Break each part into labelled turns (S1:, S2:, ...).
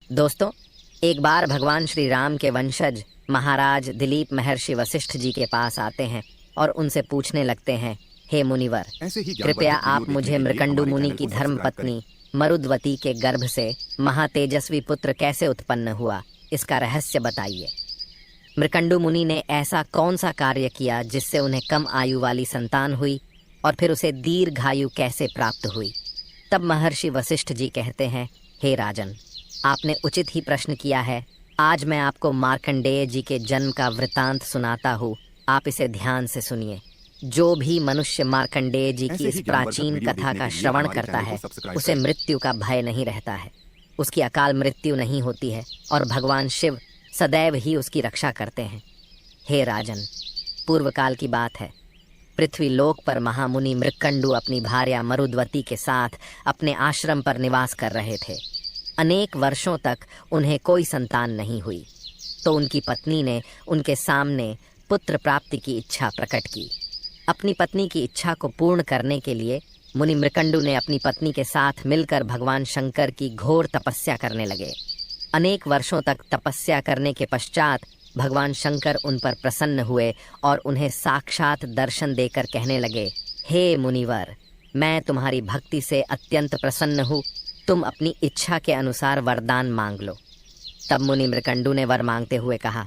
S1: दोस्तों, एक बार भगवान श्री राम के वंशज महाराज दिलीप महर्षि वशिष्ठ जी के पास आते हैं और उनसे पूछने लगते हैं, हे मुनिवर, कृपया आप मुझे मृकंडु मुनि की धर्म पत्नी मरुद्वती के गर्भ से महातेजस्वी पुत्र कैसे उत्पन्न हुआ, इसका रहस्य बताइए। मृकंडु मुनि ने ऐसा कौन सा कार्य किया जिससे उन्हें कम आयु वाली संतान हुई और फिर उसे दीर्घायु कैसे प्राप्त हुई। तब महर्षि वशिष्ठ जी कहते हैं, हे राजन, आपने उचित ही प्रश्न किया है। आज मैं आपको मार्कंडेय जी के जन्म का वृतांत सुनाता हूँ, आप इसे ध्यान से सुनिए। जो भी मनुष्य मार्कंडेय जी की इस प्राचीन कथा का श्रवण करता है उसे मृत्यु का भय नहीं रहता है, उसकी अकाल मृत्यु नहीं होती है और भगवान शिव सदैव ही उसकी रक्षा करते हैं। हे राजन, पूर्व काल की बात है, पृथ्वी लोक पर महामुनि मृकंडु अपनी भार्या मरुद्वती के साथ अपने आश्रम पर निवास कर रहे थे। अनेक वर्षों तक उन्हें कोई संतान नहीं हुई, तो उनकी पत्नी ने उनके सामने पुत्र प्राप्ति की इच्छा प्रकट की। अपनी पत्नी की इच्छा को पूर्ण करने के लिए मुनि मृकंडु ने अपनी पत्नी के साथ मिलकर भगवान शंकर की घोर तपस्या करने लगे। अनेक वर्षों तक तपस्या करने के पश्चात भगवान शंकर उन पर प्रसन्न हुए और उन्हें साक्षात दर्शन देकर कहने लगे, हे मुनिवर, मैं तुम्हारी भक्ति से अत्यंत प्रसन्न हूँ, तुम अपनी इच्छा के अनुसार वरदान मांग लो। तब मुनि मृकंडु ने वर मांगते हुए कहा,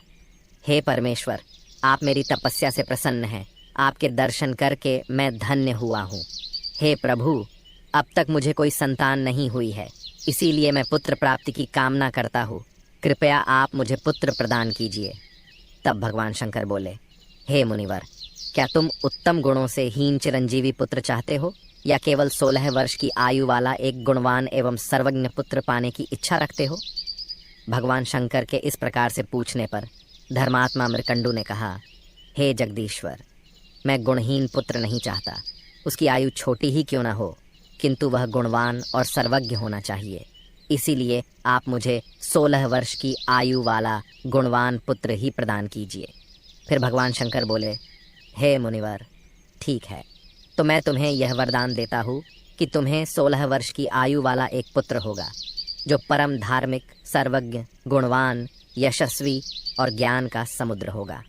S1: हे परमेश्वर, आप मेरी तपस्या से प्रसन्न हैं, आपके दर्शन करके मैं धन्य हुआ हूँ। हे प्रभु, अब तक मुझे कोई संतान नहीं हुई है, इसीलिए मैं पुत्र प्राप्ति की कामना करता हूँ, कृपया आप मुझे पुत्र प्रदान कीजिए। तब भगवान शंकर बोले, हे मुनिवर, क्या तुम उत्तम गुणों से हीन चिरंजीवी पुत्र चाहते हो या केवल 16 वर्ष की आयु वाला एक गुणवान एवं सर्वज्ञ पुत्र पाने की इच्छा रखते हो। भगवान शंकर के इस प्रकार से पूछने पर धर्मात्मा मृकंडु ने कहा, हे जगदीश्वर, मैं गुणहीन पुत्र नहीं चाहता, उसकी आयु छोटी ही क्यों न हो, किंतु वह गुणवान और सर्वज्ञ होना चाहिए। इसीलिए आप मुझे 16 वर्ष की आयु वाला गुणवान पुत्र ही प्रदान कीजिए। फिर भगवान शंकर बोले, हे मुनिवर, ठीक है, तो मैं तुम्हें यह वरदान देता हूँ कि तुम्हें 16 वर्ष की आयु वाला एक पुत्र होगा, जो परम धार्मिक, सर्वज्ञ, गुणवान, यशस्वी और ज्ञान का समुद्र होगा।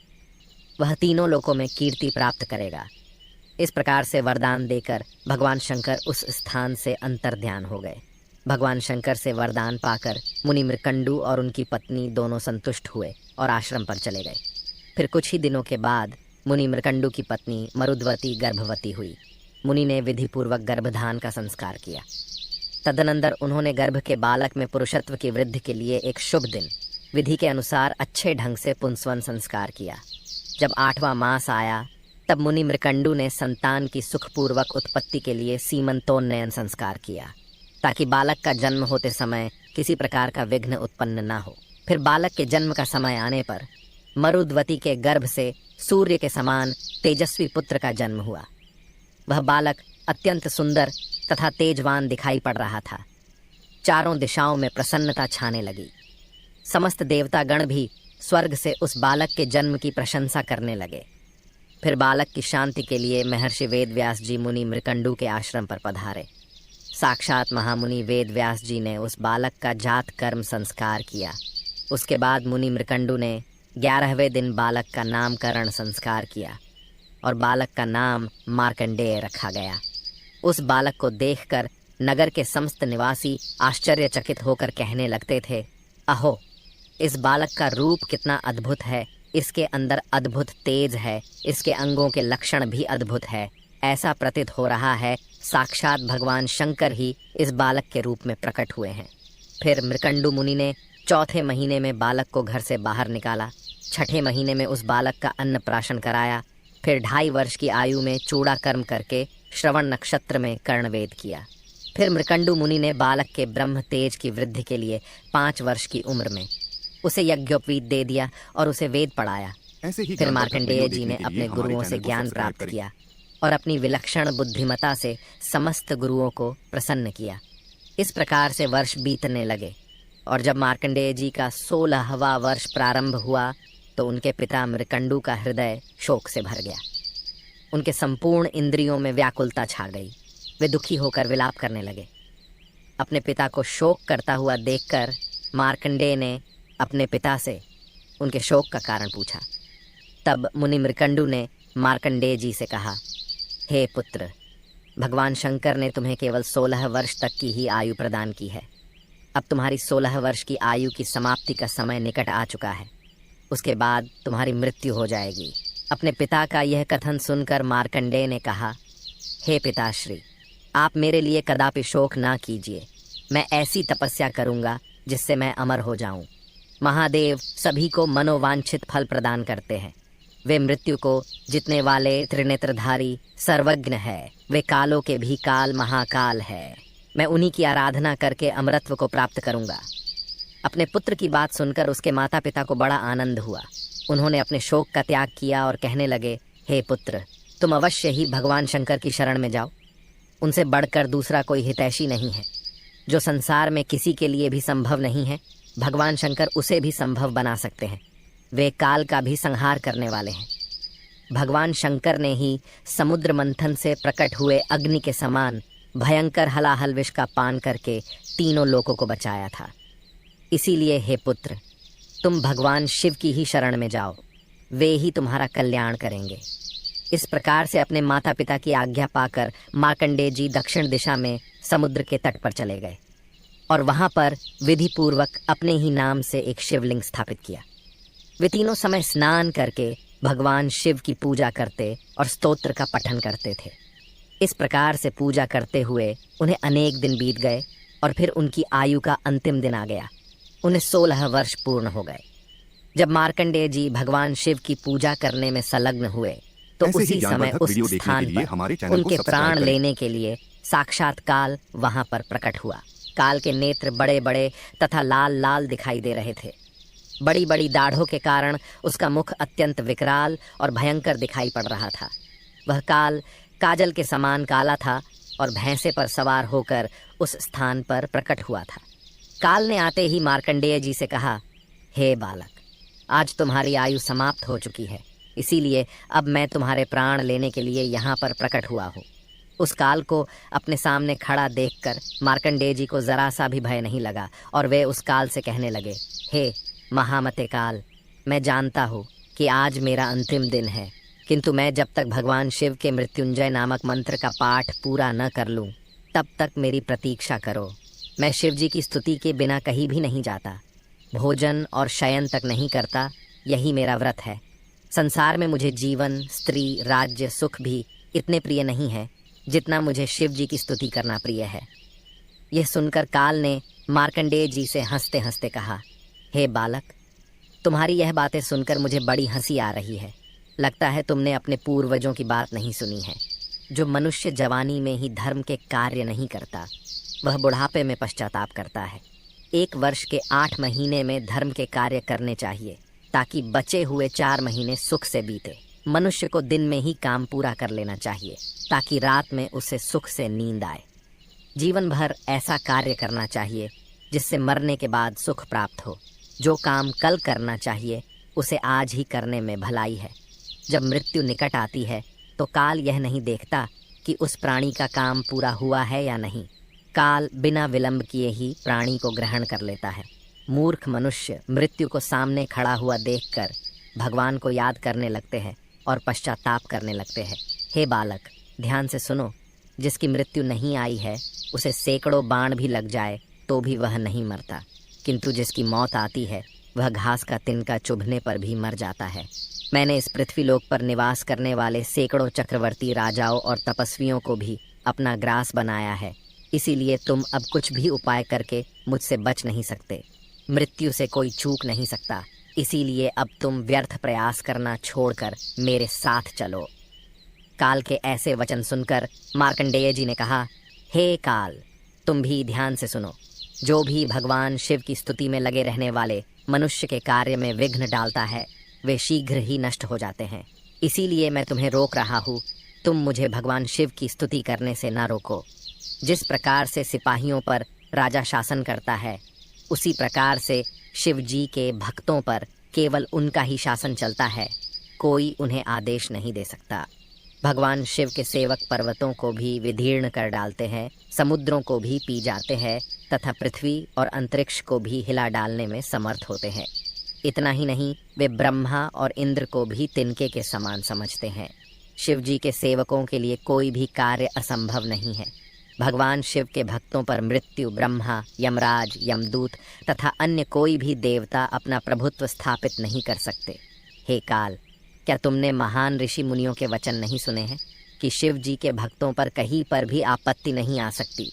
S1: वह तीनों लोकों में कीर्ति प्राप्त करेगा। इस प्रकार से वरदान देकर भगवान शंकर उस स्थान से अंतर्ध्यान हो गए। भगवान शंकर से वरदान पाकर मुनि मृकंडु और उनकी पत्नी दोनों संतुष्ट हुए और आश्रम पर चले गए। फिर कुछ ही दिनों के बाद मुनि मृकंडु की पत्नी मरुद्वती गर्भवती हुई। मुनि ने विधिपूर्वक गर्भधान का संस्कार किया। तदनंतर उन्होंने गर्भ के बालक में पुरुषत्व की वृद्धि के लिए एक शुभ दिन विधि के अनुसार अच्छे ढंग से पुंसवन संस्कार किया। जब 8वां मास आया तब मुनि मृकंडु ने संतान की सुखपूर्वक उत्पत्ति के लिए सीमंतोन्नयन संस्कार किया, ताकि बालक का जन्म होते समय किसी प्रकार का विघ्न उत्पन्न न हो। फिर बालक के जन्म का समय आने पर मरुद्वती के गर्भ से सूर्य के समान तेजस्वी पुत्र का जन्म हुआ। वह बालक अत्यंत सुंदर तथा तेजवान दिखाई पड़ रहा था। चारों दिशाओं में प्रसन्नता छाने लगी। समस्त देवतागण भी स्वर्ग से उस बालक के जन्म की प्रशंसा करने लगे। फिर बालक की शांति के लिए महर्षि वेदव्यास जी मुनि मृकंडु के आश्रम पर पधारे। साक्षात महामुनि वेदव्यास जी ने उस बालक का जात कर्म संस्कार किया। उसके बाद मुनि मृकंडु ने 11वें दिन बालक का नामकरण संस्कार किया और बालक का नाम मार्कंडेय रखा गया। उस बालक को देखकर नगर के समस्त निवासी आश्चर्यचकित होकर कहने लगते थे, अहो, इस बालक का रूप कितना अद्भुत है, इसके अंदर अद्भुत तेज है, इसके अंगों के लक्षण भी अद्भुत है। ऐसा प्रतीत हो रहा है साक्षात भगवान शंकर ही इस बालक के रूप में प्रकट हुए हैं। फिर मृकंडु मुनि ने 4थे महीने में बालक को घर से बाहर निकाला। 6ठे महीने में उस बालक का अन्नप्राशन कराया। फिर 2.5 वर्ष की आयु में चूड़ा कर्म करके श्रवण नक्षत्र में कर्णवेद किया। फिर मृकंडु मुनि ने बालक के ब्रह्म तेज की वृद्धि के लिए 5 वर्ष की उम्र में उसे यज्ञोपवीत दे दिया और उसे वेद पढ़ाया। फिर मार्कंडेय जी ने अपने गुरुओं से ज्ञान प्राप्त किया और अपनी विलक्षण बुद्धिमता से समस्त गुरुओं को प्रसन्न किया। इस प्रकार से वर्ष बीतने लगे और जब मार्कंडेय जी का 16वां वर्ष प्रारंभ हुआ तो उनके पिता मृकंडु का हृदय शोक से भर गया। उनके संपूर्ण इंद्रियों में व्याकुलता छा गई। वे दुखी होकर विलाप करने लगे। अपने पिता को शोक करता हुआ देखकर मार्कंडेय ने अपने पिता से उनके शोक का कारण पूछा। तब मुनि मृकंडु ने मार्कंडेय जी से कहा, हे पुत्र, भगवान शंकर ने तुम्हें केवल 16 वर्ष तक की ही आयु प्रदान की है। अब तुम्हारी 16 वर्ष की आयु की समाप्ति का समय निकट आ चुका है। उसके बाद तुम्हारी मृत्यु हो जाएगी। अपने पिता का यह कथन सुनकर मार्कंडेय ने कहा, हे पिताश्री, आप मेरे लिए कदापि शोक ना कीजिए। मैं ऐसी तपस्या करूंगा जिससे मैं अमर हो जाऊं। महादेव सभी को मनोवांछित फल प्रदान करते हैं। वे मृत्यु को जीतने वाले त्रिनेत्रधारी सर्वज्ञ है। वे कालों के भी काल महाकाल है। मैं उन्हीं की आराधना करके अमरत्व को प्राप्त करूंगा। अपने पुत्र की बात सुनकर उसके माता पिता को बड़ा आनंद हुआ। उन्होंने अपने शोक का त्याग किया और कहने लगे, हे पुत्र, तुम अवश्य ही भगवान शंकर की शरण में जाओ। उनसे बढ़कर दूसरा कोई हितैषी नहीं है। जो संसार में किसी के लिए भी संभव नहीं है, भगवान शंकर उसे भी संभव बना सकते हैं। वे काल का भी संहार करने वाले हैं। भगवान शंकर ने ही समुद्र मंथन से प्रकट हुए अग्नि के समान भयंकर हलाहल विष का पान करके तीनों लोकों को बचाया था। इसीलिए हे पुत्र, तुम भगवान शिव की ही शरण में जाओ। वे ही तुम्हारा कल्याण करेंगे। इस प्रकार से अपने माता पिता की आज्ञा पाकर मार्कंडेय जी दक्षिण दिशा में समुद्र के तट पर चले गए और वहां पर विधि पूर्वक अपने ही नाम से एक शिवलिंग स्थापित किया। वे तीनों समय स्नान करके भगवान शिव की पूजा करते और स्तोत्र का पठन करते थे। इस प्रकार से पूजा करते हुए उन्हें अनेक दिन बीत गए और फिर उनकी आयु का अंतिम दिन आ गया। उन्हें 16 वर्ष पूर्ण हो गए। जब मार्कंडेय जी भगवान शिव की पूजा करने में संलग्न हुए तो उसी समय उस स्थान पर उनके प्राण लेने के लिए साक्षात काल वहां पर प्रकट हुआ। काल के नेत्र बड़े बड़े तथा लाल लाल दिखाई दे रहे थे। बड़ी बड़ी दाढ़ों के कारण उसका मुख अत्यंत विकराल और भयंकर दिखाई पड़ रहा था। वह काल काजल के समान काला था और भैंसे पर सवार होकर उस स्थान पर प्रकट हुआ था। काल ने आते ही मार्कंडेय जी से कहा, हे बालक, आज तुम्हारी आयु समाप्त हो चुकी है। इसीलिए अब मैं तुम्हारे प्राण लेने के लिए यहाँ पर प्रकट हुआ हूँ। उस काल को अपने सामने खड़ा देखकर मार्कंडेय जी को जरा सा भी भय नहीं लगा और वे उस काल से कहने लगे, हे महामते काल, मैं जानता हूँ कि आज मेरा अंतिम दिन है, किंतु मैं जब तक भगवान शिव के मृत्युंजय नामक मंत्र का पाठ पूरा न कर लूँ तब तक मेरी प्रतीक्षा करो। मैं शिव जी की स्तुति के बिना कहीं भी नहीं जाता, भोजन और शयन तक नहीं करता। यही मेरा व्रत है। संसार में मुझे जीवन, स्त्री, राज्य, सुख भी इतने प्रिय नहीं है जितना मुझे शिव जी की स्तुति करना प्रिय है। यह सुनकर काल ने मार्कंडेय जी से हंसते हंसते कहा, हे बालक, तुम्हारी यह बातें सुनकर मुझे बड़ी हंसी आ रही है। लगता है तुमने अपने पूर्वजों की बात नहीं सुनी है। जो मनुष्य जवानी में ही धर्म के कार्य नहीं करता, वह बुढ़ापे में पश्चाताप करता है। 1 वर्ष के 8 महीने में धर्म के कार्य करने चाहिए ताकि बचे हुए 4 महीने सुख से बीते। मनुष्य को दिन में ही काम पूरा कर लेना चाहिए ताकि रात में उसे सुख से नींद आए। जीवन भर ऐसा कार्य करना चाहिए जिससे मरने के बाद सुख प्राप्त हो। जो काम कल करना चाहिए उसे आज ही करने में भलाई है। जब मृत्यु निकट आती है तो काल यह नहीं देखता कि उस प्राणी का काम पूरा हुआ है या नहीं। काल बिना विलंब किए ही प्राणी को ग्रहण कर लेता है। मूर्ख मनुष्य मृत्यु को सामने खड़ा हुआ देखकर भगवान को याद करने लगते हैं और पश्चाताप करने लगते हैं। हे बालक, ध्यान से सुनो। जिसकी मृत्यु नहीं आई है उसे सैकड़ों बाण भी लग जाए तो भी वह नहीं मरता, किंतु जिसकी मौत आती है वह घास का तिनका चुभने पर भी मर जाता है। मैंने इस पृथ्वीलोक पर निवास करने वाले सैकड़ों चक्रवर्ती राजाओं और तपस्वियों को भी अपना ग्रास बनाया है। इसीलिए तुम अब कुछ भी उपाय करके मुझसे बच नहीं सकते। मृत्यु से कोई चूक नहीं सकता। इसीलिए अब तुम व्यर्थ प्रयास करना छोड़कर मेरे साथ चलो। काल के ऐसे वचन सुनकर मार्कंडेय जी ने कहा, हे काल, तुम भी ध्यान से सुनो। जो भी भगवान शिव की स्तुति में लगे रहने वाले मनुष्य के कार्य में विघ्न डालता है वे शीघ्र ही नष्ट हो जाते हैं। इसीलिए मैं तुम्हें रोक रहा हूँ। तुम मुझे भगवान शिव की स्तुति करने से ना रोको। जिस प्रकार से सिपाहियों पर राजा शासन करता है, उसी प्रकार से शिव जी के भक्तों पर केवल उनका ही शासन चलता है। कोई उन्हें आदेश नहीं दे सकता। भगवान शिव के सेवक पर्वतों को भी विदीर्ण कर डालते हैं, समुद्रों को भी पी जाते हैं, तथा पृथ्वी और अंतरिक्ष को भी हिला डालने में समर्थ होते हैं। इतना ही नहीं, वे ब्रह्मा और इंद्र को भी तिनके के समान समझते हैं। शिव जी के सेवकों के लिए कोई भी कार्य असंभव नहीं है। भगवान शिव के भक्तों पर मृत्यु, ब्रह्मा, यमराज, यमदूत तथा अन्य कोई भी देवता अपना प्रभुत्व स्थापित नहीं कर सकते। हे काल, क्या तुमने महान ऋषि मुनियों के वचन नहीं सुने हैं कि शिव जी के भक्तों पर कहीं पर भी आपत्ति नहीं आ सकती।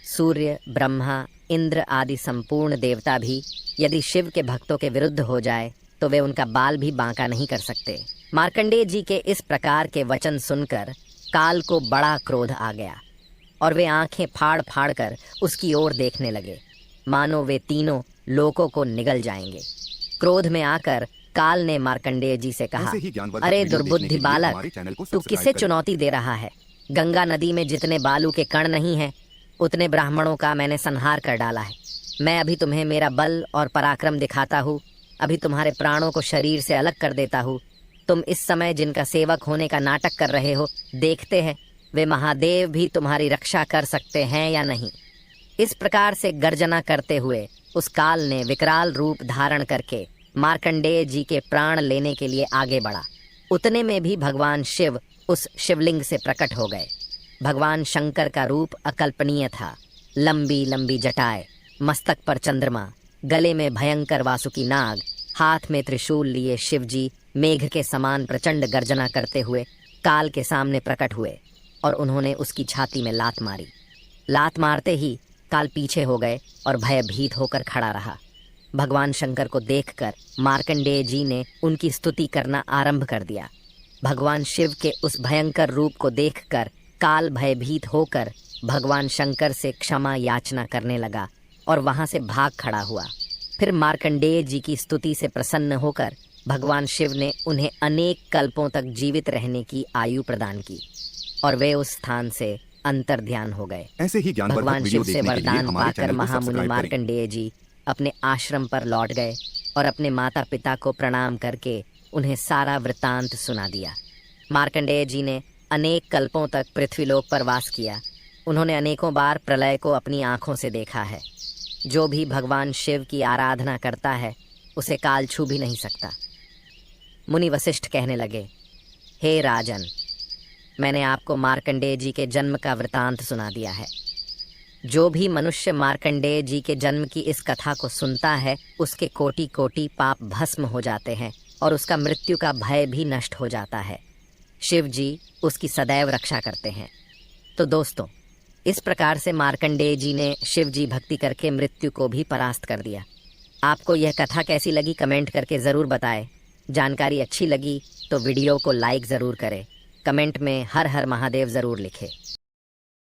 S1: सूर्य, ब्रह्मा, इंद्र आदि संपूर्ण देवता भी यदि शिव के भक्तों के विरुद्ध हो जाए तो वे उनका बाल भी बांका नहीं कर सकते। मार्कंडेय जी के इस प्रकार के वचन सुनकर काल को बड़ा क्रोध आ गया और वे आंखें फाड़ फाड़ कर उसकी ओर देखने लगे, मानो वे तीनों लोकों को निगल जाएंगे। क्रोध में आकर काल ने मार्कंडेय जी से कहा, अरे दुर्बुद्धि बालक, तू किसे चुनौती दे रहा है? गंगा नदी में जितने बालू के कण नहीं हैं, उतने ब्राह्मणों का मैंने संहार कर डाला है। मैं अभी तुम्हें मेरा बल और पराक्रम दिखाता हूँ। अभी तुम्हारे प्राणों को शरीर से अलग कर देता हूँ। तुम इस समय जिनका सेवक होने का नाटक कर रहे हो, देखते हैं वे महादेव भी तुम्हारी रक्षा कर सकते हैं या नहीं। इस प्रकार से गर्जना करते हुए उस काल ने विकराल रूप धारण करके मार्कंडेय जी के प्राण लेने के लिए आगे बढ़ा। उतने में भी भगवान शिव उस शिवलिंग से प्रकट हो गए। भगवान शंकर का रूप अकल्पनीय था। लंबी लंबी जटाएं, मस्तक पर चंद्रमा, गले में भयंकर वासुकी नाग, हाथ में त्रिशूल लिए शिवजी मेघ के समान प्रचंड गर्जना करते हुए काल के सामने प्रकट हुए और उन्होंने उसकी छाती में लात मारी। लात मारते ही काल पीछे हो गए और भयभीत होकर खड़ा रहा। भगवान शंकर को देखकर मार्कंडेय जी ने उनकी स्तुति करना आरंभ कर दिया। भगवान शिव के उस भयंकर रूप को देखकर काल भयभीत होकर भगवान शंकर से क्षमा याचना करने लगा और वहां से भाग खड़ा हुआ। फिर मार्कंडेय जी की स्तुति से प्रसन्न होकर भगवान शिव ने उन्हें अनेक कल्पों तक जीवित रहने की आयु प्रदान की और वे उस स्थान से अंतर्ध्यान हो गए।
S2: ऐसे ही
S1: भगवान शिव से वरदान पाकर महामुनि मार्कंडेय जी अपने आश्रम पर लौट गए और अपने माता पिता को प्रणाम करके उन्हें सारा वृतांत सुना दिया। मार्कंडेय जी ने अनेक कल्पों तक पृथ्वीलोक पर वास किया। उन्होंने अनेकों बार प्रलय को अपनी आंखों से देखा है। जो भी भगवान शिव की आराधना करता है उसे काल छू भी नहीं सकता। मुनि वशिष्ठ कहने लगे, हे राजन, मैंने आपको मार्कंडेय जी के जन्म का वृतांत सुना दिया है। जो भी मनुष्य मार्कंडेय जी के जन्म की इस कथा को सुनता है उसके कोटि कोटि पाप भस्म हो जाते हैं और उसका मृत्यु का भय भी नष्ट हो जाता है। शिव जी उसकी सदैव रक्षा करते हैं। तो दोस्तों, इस प्रकार से मार्कंडेय जी ने शिव जी भक्ति करके मृत्यु को भी परास्त कर दिया। आपको यह कथा कैसी लगी कमेंट करके ज़रूर बताएं। जानकारी अच्छी लगी तो वीडियो को लाइक ज़रूर करें। कमेंट में हर हर महादेव ज़रूर लिखें।